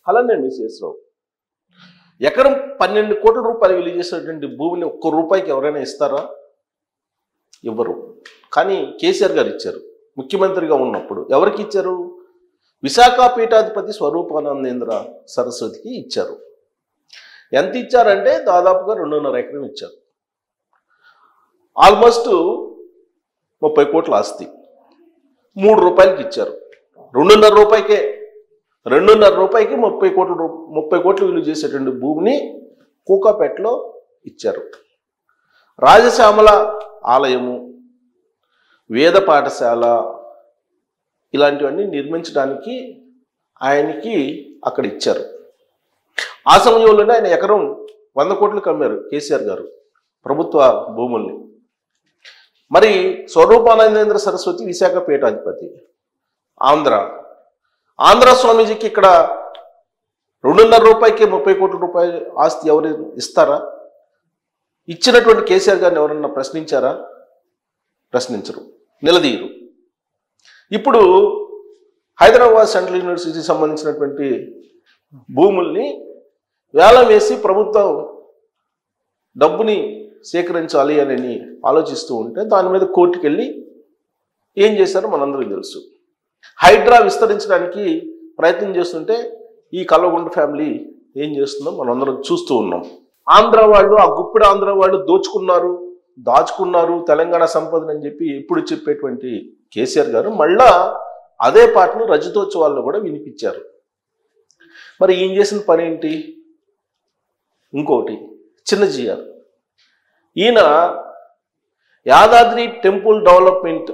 అలానే మిస్ఎస్ రావు ఎకరం 12 కోట్ల రూపాయలు విలువ చేసేటువంటి భూమిని ఒక్క రూపాయికి ఎవరైనా ఇస్తారా? ఇవ్వరు. కానీ కేసీఆర్ గారు ఇచ్చారు. ముఖ్యమంత్రిగా ఉన్నప్పుడు ఎవరికి ఇచ్చారు? విశాఖ పీఠాధిపతి స్వరూపానందేంద్ర సరస్వతికి ఇచ్చారు. ఎంత ఇచ్చారంటే దాదాపుగా 2.5 ఎకరం ఇచ్చారు. ఆల్మోస్ట్ 30 కోట్ల ఆస్తి 3 రూపాయలకి ఇచ్చారు. 2.5 రూపాయికే 2.5 రూపాయికి 30 కోట్లు విలువ చేసేటువంటి భూమిని కూకాపేటలో ఇచ్చారు. రాజశ్యామల ఆలయము, వేద పాఠశాల ఇలాంటివన్నీ నిర్మించడానికి ఆయనకి అక్కడ ఇచ్చారు. ఆ సమయంలోనే ఆయన ఎకరం 100 కోట్లకు అమ్మారు కేసీఆర్ గారు ప్రభుత్వ భూముల్ని. మరి స్వరూపానందేంద్ర సరస్వతి విశాఖ పీఠాధిపతి ఆంధ్ర స్వామీజీకి ఇక్కడ 2.5 రూపాయికి 30 కోట్ల రూపాయల ఆస్తి ఎవరు ఇస్తారా? ఇచ్చినటువంటి కేసీఆర్ గారిని ఎవరన్నా ప్రశ్నించారా? ప్రశ్నించరు, నిలదీయరు. ఇప్పుడు హైదరాబాద్ సెంట్రల్ యూనివర్సిటీకి సంబంధించినటువంటి భూముల్ని వేలం వేసి ప్రభుత్వం డబ్బుని సేకరించాలి అని ఆలోచిస్తూ ఉంటే దాని మీద కోర్టుకు వెళ్ళి ఏం చేశారో మనందరికీ తెలుసు. హైడ్రా విస్తరించడానికి ప్రయత్నం చేస్తుంటే ఈ కల్వకుంట్ల ఫ్యామిలీ ఏం చేస్తుందో మనందరం చూస్తూ ఉన్నాం. ఆంధ్ర వాళ్ళు, ఆ గుప్పిడి ఆంధ్ర వాళ్ళు దాచుకున్నారు తెలంగాణ సంపదని అని చెప్పి ఎప్పుడు చెప్పేటువంటి కేసీఆర్ గారు మళ్ళా అదే పాటను రజతోత్సవాల్లో కూడా వినిపించారు. మరి ఏం చేసిన పని ఏంటి? ఇంకోటి చిన్నజీఆర్, ఈయన యాదాద్రి టెంపుల్ డెవలప్మెంట్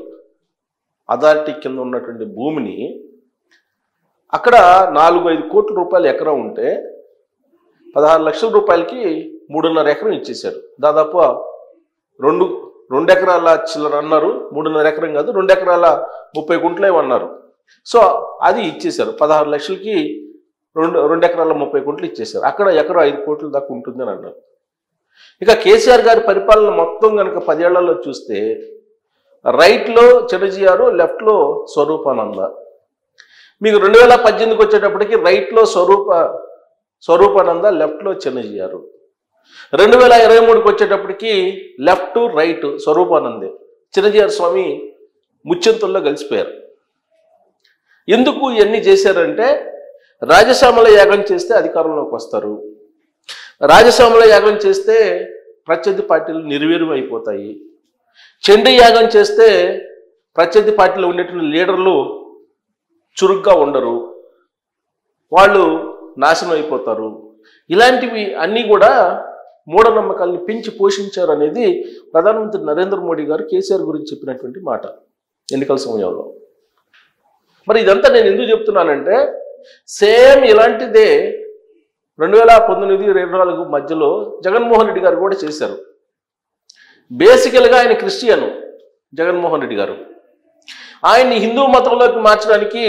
అథారిటీ కింద ఉన్నటువంటి భూమిని అక్కడ 4-5 కోట్ల రూపాయలు ఎకరం ఉంటే 16 లక్షల రూపాయలకి 3.5 ఎకరం ఇచ్చేశారు. దాదాపు 2 ఎకరాల చిల్లర అన్నారు, 3.5 ఎకరం కాదు 2 ఎకరాల 30 గుంటలు ఏమన్నారు. సో అది ఇచ్చేశారు. 16 లక్షలకి 2 ఎకరాల 30 గుంటలు ఇచ్చేశారు. అక్కడ ఎకరం 5 కోట్ల దాకా ఉంటుందని అన్నారు. ఇక కేసీఆర్ గారి పరిపాలన మొత్తం కనుక 10 ఏళ్లలో చూస్తే రైట్లో చిన్నజీఆర్, లెఫ్ట్లో స్వరూపానంద. మీకు 2018కి వచ్చేటప్పటికి రైట్లో స్వరూపానంద, లెఫ్ట్లో చిన్నజీఆర్. 2023కి వచ్చేటప్పటికి లెఫ్ట్ రైట్ స్వరూపానందే. చిన్నజీఆర్ స్వామి ముచ్చెంతుల్లో కలిసిపోయారు. ఎందుకు ఇవన్నీ చేశారంటే రాజశ్యామల యాగం చేస్తే అధికారంలోకి వస్తారు, రాజశ్యామల యాగం చేస్తే ప్రత్యర్థి పార్టీలు నిర్వీర్యం అయిపోతాయి, చండీ యాగం చేస్తే ప్రత్యర్థి పార్టీలో ఉండేటువంటి లీడర్లు చురుగ్గా ఉండరు, వాళ్ళు నాశనం అయిపోతారు. ఇలాంటివి అన్నీ కూడా మూఢనమ్మకాలను పెంచి పోషించారు అనేది ప్రధానమంత్రి నరేంద్ర మోడీ గారు కేసీఆర్ గురించి చెప్పినటువంటి మాట ఎన్నికల సమయంలో. మరి ఇదంతా నేను ఎందుకు చెప్తున్నానంటే సేమ్ ఇలాంటిదే 2019-24 మధ్యలో జగన్మోహన్ రెడ్డి గారు కూడా చేశారు. బేసికల్గా ఆయన క్రిస్టియన్ జగన్మోహన్ రెడ్డి గారు. ఆయన్ని హిందూ మతంలోకి మార్చడానికి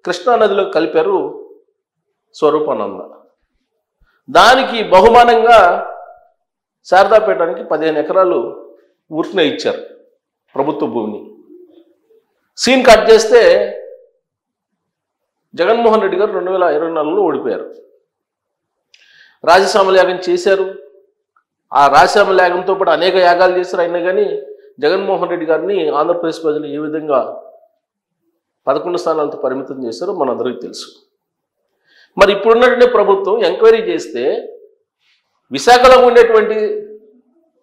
కృష్ణానదిలో కలిపారు స్వరూపానంద. దానికి బహుమానంగా శారదాపేటానికి 15 ఎకరాలు ఊరికనే ఇచ్చారు ప్రభుత్వ భూమిని. సీన్ కట్ చేస్తే జగన్మోహన్ రెడ్డి గారు 2024లో ఓడిపోయారు. రాజశ్యామల యాగం చేశారు. ఆ రాజశ్యామల యాగంతో పాటు అనేక యాగాలు చేశారు. అయినా కానీ జగన్మోహన్ రెడ్డి గారిని ఆంధ్రప్రదేశ్ ప్రజలు ఏ విధంగా 11 స్థానాలతో పరిమితం చేశారో మనందరికీ తెలుసు. మరి ఇప్పుడున్నటువంటి ప్రభుత్వం ఎంక్వైరీ చేస్తే విశాఖలో ఉండేటువంటి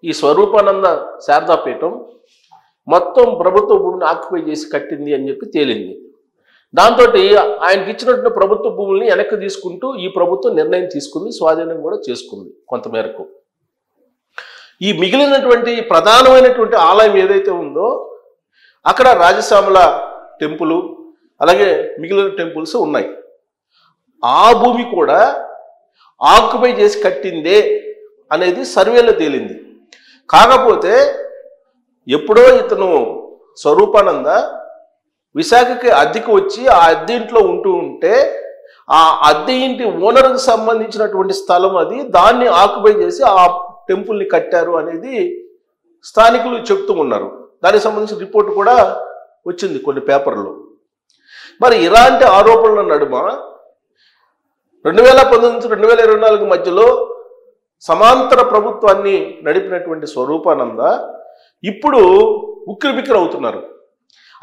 ఈ స్వరూపానంద శారదాపీఠం మొత్తం ప్రభుత్వ భూమిని ఆక్యుపై చేసి కట్టింది అని చెప్పి తేలింది. దాంతో ఆయనకి ఇచ్చినటువంటి ప్రభుత్వ భూముల్ని వెనక్కి తీసుకుంటూ ఈ ప్రభుత్వం నిర్ణయం తీసుకుంది, స్వాధీనం కూడా చేసుకుంది కొంతమేరకు. ఈ మిగిలినటువంటి ప్రధానమైనటువంటి ఆలయం ఏదైతే ఉందో అక్కడ రాజశ్యామల టెంపుల్ అలాగే మిగిలిన టెంపుల్స్ ఉన్నాయి. ఆ భూమి కూడా ఆక్యుపై చేసి కట్టిందే అనేది సర్వేలో తేలింది. కాకపోతే ఎప్పుడో ఇతను స్వరూపానంద విశాఖకి అద్దెకు వచ్చి ఆ అద్దె ఇంట్లో ఉంటే ఆ అద్దె ఇంటి ఓనర్కి సంబంధించినటువంటి స్థలం అది, దాన్ని ఆక్యుపై చేసి ఆ టెంపుల్ని కట్టారు అనేది స్థానికులు చెప్తూ ఉన్నారు. దానికి సంబంధించిన రిపోర్ట్ కూడా వచ్చింది కొన్ని పేపర్లో. మరి ఇలాంటి ఆరోపణల నడుమ 2019 నుంచి 2024 మధ్యలో సమాంతర ప్రభుత్వాన్ని నడిపినటువంటి స్వరూపానంద ఇప్పుడు ఉక్కిరిబిక్కిరి అవుతున్నారు.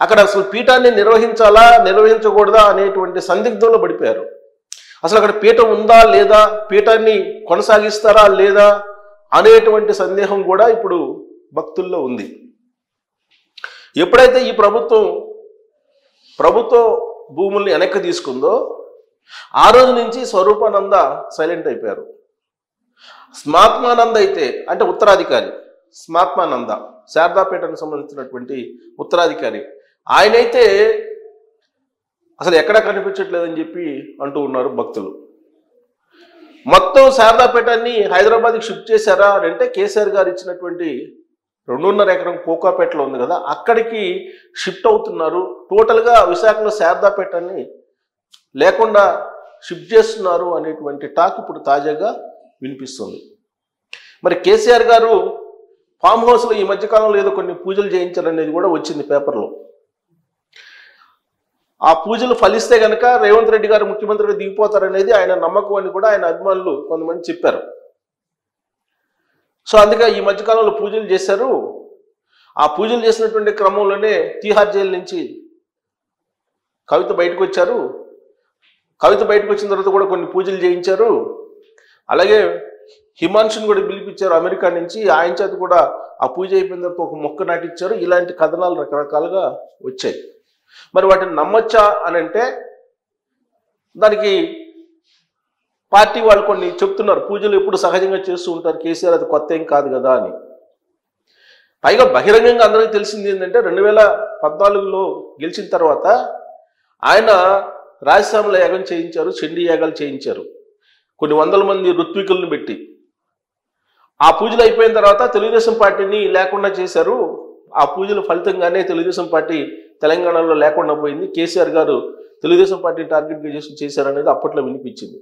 అక్కడ అసలు పీఠాన్ని నిర్వహించాలా నిర్వహించకూడదా అనేటువంటి సందిగ్ధంలో పడిపోయారు. అసలు అక్కడ పీఠం ఉందా లేదా, పీఠాన్ని కొనసాగిస్తారా లేదా అనేటువంటి సందేహం కూడా ఇప్పుడు భక్తుల్లో ఉంది. ఎప్పుడైతే ఈ ప్రభుత్వ భూముల్ని వెనక్కి తీసుకుందో ఆ రోజు నుంచి స్వరూపానంద సైలెంట్ అయిపోయారు. స్మాత్మానంద అయితే అంటే ఉత్తరాధికారి, స్మాత్మానంద శారదాపీఠానికి సంబంధించినటువంటి ఉత్తరాధికారి, ఆయనైతే అసలు ఎక్కడా కనిపించట్లేదని చెప్పి అంటూ ఉన్నారు భక్తులు. మొత్తం శారదాపీఠాన్ని హైదరాబాద్కి షిఫ్ట్ చేశారా అని అంటే కేసీఆర్ గారు ఇచ్చినటువంటి 2.5 ఎకరం కోకాపేటలో ఉంది కదా, అక్కడికి షిఫ్ట్ అవుతున్నారు. టోటల్గా విశాఖలో శారదాపీఠాన్ని లేకుండా షిఫ్ట్ చేస్తున్నారు అనేటువంటి టాక్ ఇప్పుడు తాజాగా వినిపిస్తుంది. మరి కేసీఆర్ గారు ఫామ్ హౌస్లో ఈ మధ్యకాలంలో ఏదో కొన్ని పూజలు చేయించారనేది కూడా వచ్చింది పేపర్లో. ఆ పూజలు ఫలిస్తే కనుక రేవంత్ రెడ్డి గారు ముఖ్యమంత్రిగా దిగిపోతారనేది ఆయన నమ్మకం అని కూడా ఆయన అభిమానులు కొంతమంది చెప్పారు. సో అందుకే ఈ మధ్యకాలంలో పూజలు చేశారు. ఆ పూజలు చేసినటువంటి క్రమంలోనే తీహార్ జైలు నుంచి కవిత బయటకు వచ్చారు. కవిత బయటకు వచ్చిన తర్వాత కూడా కొన్ని పూజలు చేయించారు. అలాగే హిమాన్షుని కూడా పిలిపించారు అమెరికా నుంచి, ఆయన చేత కూడా ఆ పూజ అయిపోయిన తర్వాత ఒక మొక్క నాటించారు. ఇలాంటి కథనాలు రకరకాలుగా వచ్చాయి. మరి వాటిని నమ్మొచ్చా అని అంటే దానికి పార్టీ వాళ్ళు కొన్ని చెప్తున్నారు. పూజలు ఎప్పుడు సహజంగా చేస్తూ ఉంటారు కేసీఆర్, అది కొత్త ఏం కాదు కదా అని. పైగా బహిరంగంగా అందరికీ తెలిసింది ఏంటంటే 2014లో గెలిచిన తర్వాత ఆయన రాజశ్యామల యాగం చేయించారు, చండీ యాగాలు చేయించారు, కొన్ని వందల మంది ఋత్వికులను పెట్టి. ఆ పూజలు అయిపోయిన తర్వాత తెలుగుదేశం పార్టీని లేకుండా చేశారు. ఆ పూజల ఫలితంగానే తెలుగుదేశం పార్టీ తెలంగాణలో లేకుండా పోయింది. కేసీఆర్ గారు తెలుగుదేశం పార్టీని టార్గెట్గా చేశారనేది అప్పట్లో వినిపించింది.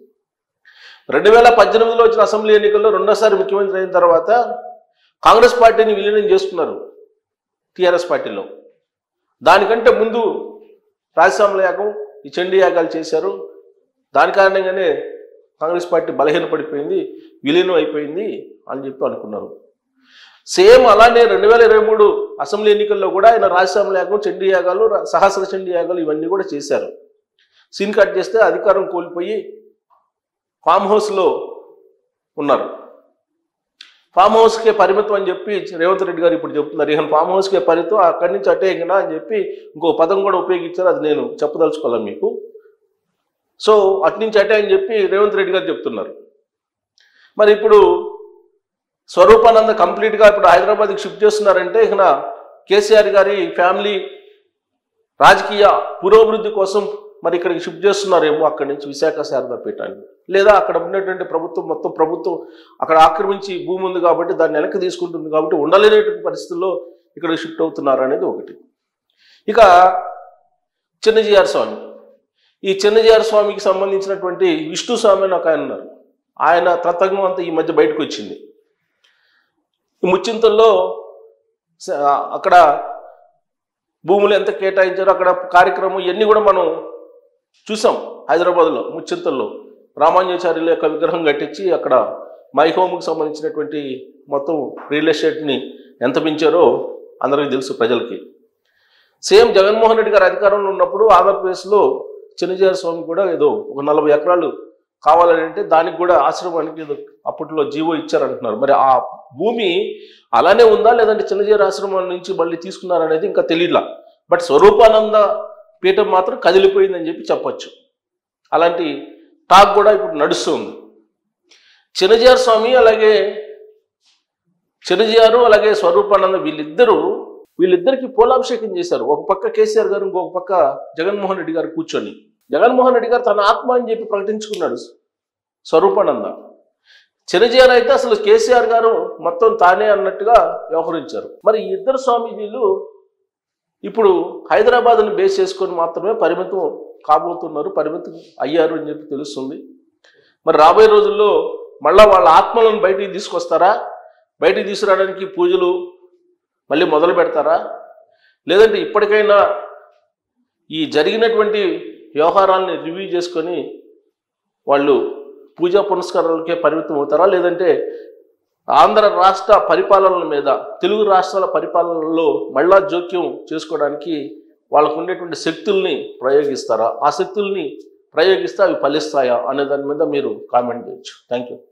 2018లో వచ్చిన అసెంబ్లీ ఎన్నికల్లో రెండోసారి ముఖ్యమంత్రి అయిన తర్వాత కాంగ్రెస్ పార్టీని విలీనం చేసుకున్నారు టీఆర్ఎస్ పార్టీలో. దానికంటే ముందు రాజశ్యామల యాగం, ఈ చండీ యాగాలు చేశారు. దాని కారణంగానే కాంగ్రెస్ పార్టీ బలహీనపడిపోయింది, విలీనం అయిపోయింది అని చెప్పి అనుకున్నారు. సేమ్ అలానే 2023 అసెంబ్లీ ఎన్నికల్లో కూడా ఆయన రాజశ్యామల యాగం, చండీ యాగాలు, సహస్ర చండీ యాగాలు ఇవన్నీ కూడా చేశారు. సీన్ కట్ చేస్తే అధికారం కోల్పోయి ఫామ్ హౌస్లో ఉన్నారు. ఫామ్ హౌస్కే పరిమితం అని చెప్పి రేవంత్ రెడ్డి గారు ఇప్పుడు చెప్తున్నారు. ఇక ఫామ్ హౌస్కే పరిమితం, అక్కడి నుంచి అటే ఇంకనా అని చెప్పి ఇంకో పదం కూడా ఉపయోగించారు. అది నేను చెప్పదలుచుకోవాలి మీకు. సో అట్నుంచి అటే అని చెప్పి రేవంత్ రెడ్డి గారు చెప్తున్నారు. మరి ఇప్పుడు స్వరూపానంద కంప్లీట్గా ఇప్పుడు హైదరాబాద్కి షిఫ్ట్ చేస్తున్నారంటే ఇక కేసీఆర్ గారి ఫ్యామిలీ రాజకీయ పురోభివృద్ధి కోసం మరి ఇక్కడికి షిఫ్ట్ చేస్తున్నారేమో అక్కడి నుంచి విశాఖ శారదాపీఠాన్ని. లేదా అక్కడ ఉన్నటువంటి మొత్తం ప్రభుత్వం అక్కడ ఆక్రమించి భూమి ఉంది కాబట్టి దాన్ని వెనక్కి తీసుకుంటుంది కాబట్టి ఉండలేనటువంటి పరిస్థితుల్లో ఇక్కడికి షిఫ్ట్ అవుతున్నారు అనేది ఒకటి. ఇక చిన్నజీఆర్ స్వామి, ఈ చిన్నజీఆర్ స్వామికి సంబంధించినటువంటి విష్ణు స్వామి అని ఒక ఆయన ఉన్నారు. ఆయన తతంగం అంతా ఈ మధ్య బయటకు వచ్చింది. ఈ ముచ్చింతల్లో అక్కడ భూములు ఎంత కేటాయించారో అక్కడ కార్యక్రమం ఇవన్నీ కూడా మనం చూసాం. హైదరాబాద్లో ముచ్చింతల్లో రామాంజాచార్యుల యొక్క విగ్రహం కట్టించి అక్కడ మై హోమ్కి సంబంధించినటువంటి మొత్తం రియల్ ఎస్టేట్ని ఎంత పెంచారో అందరికీ తెలుసు ప్రజలకి. సేమ్ జగన్మోహన్ రెడ్డి గారు అధికారంలో ఉన్నప్పుడు ఆంధ్రప్రదేశ్లో చిన్నజీఆర్ స్వామి కూడా ఏదో ఒక 40 ఎకరాలు కావాలని అంటే దానికి కూడా ఆశ్రమానికి ఏదో అప్పట్లో జీవో ఇచ్చారంటున్నారు. మరి ఆ భూమి అలానే ఉందా లేదంటే చిన్నజీఆర్ ఆశ్రమం నుంచి మళ్ళీ తీసుకున్నారనేది ఇంకా తెలియట్లా. బట్ స్వరూపానంద పీఠం మాత్రం కదిలిపోయిందని చెప్పి చెప్పచ్చు. అలాంటి టాక్ కూడా ఇప్పుడు నడుస్తుంది. చిన్నజీఆర్ స్వామి అలాగే స్వరూపానంద వీళ్ళిద్దరికి పోలాభిషేకం చేశారు. ఒక పక్క కేసీఆర్ గారు, ఇంకొక పక్క జగన్మోహన్ రెడ్డి గారు కూర్చొని. జగన్మోహన్ రెడ్డి గారు తన ఆత్మ అని చెప్పి ప్రకటించుకున్నాడు స్వరూపానంద. చిన్నజీఆర్ అయితే అసలు కేసీఆర్ గారు మొత్తం తానే అన్నట్టుగా వ్యవహరించారు. మరి ఈ ఇద్దరు స్వామీజీలు ఇప్పుడు హైదరాబాద్ని బేస్ చేసుకొని మాత్రమే పరిమితం కాబోతున్నారు, పరిమితం అయ్యారు అని చెప్పి తెలుస్తుంది. మరి రాబోయే రోజుల్లో మళ్ళా వాళ్ళ ఆత్మలను బయటికి తీసుకొస్తారా, బయటికి తీసుకురావడానికి పూజలు మళ్ళీ మొదలు పెడతారా, లేదంటే ఇప్పటికైనా ఈ జరిగినటువంటి వ్యవహారాలని రివ్యూ చేసుకొని వాళ్ళు పూజా పునస్కారాలకే పరిమితం అవుతారా, లేదంటే ఆంధ్ర రాష్ట్ర పరిపాలనల మీద, తెలుగు రాష్ట్రాల పరిపాలనలో మళ్ళా జోక్యం చేసుకోవడానికి వాళ్ళకు ఉండేటువంటి శక్తుల్ని ప్రయోగిస్తారా? ఆ శక్తుల్ని ప్రయోగిస్తే అవి ఫలిస్తాయా అనే దాని మీద మీరు కామెంట్ చేయొచ్చు. Thank you.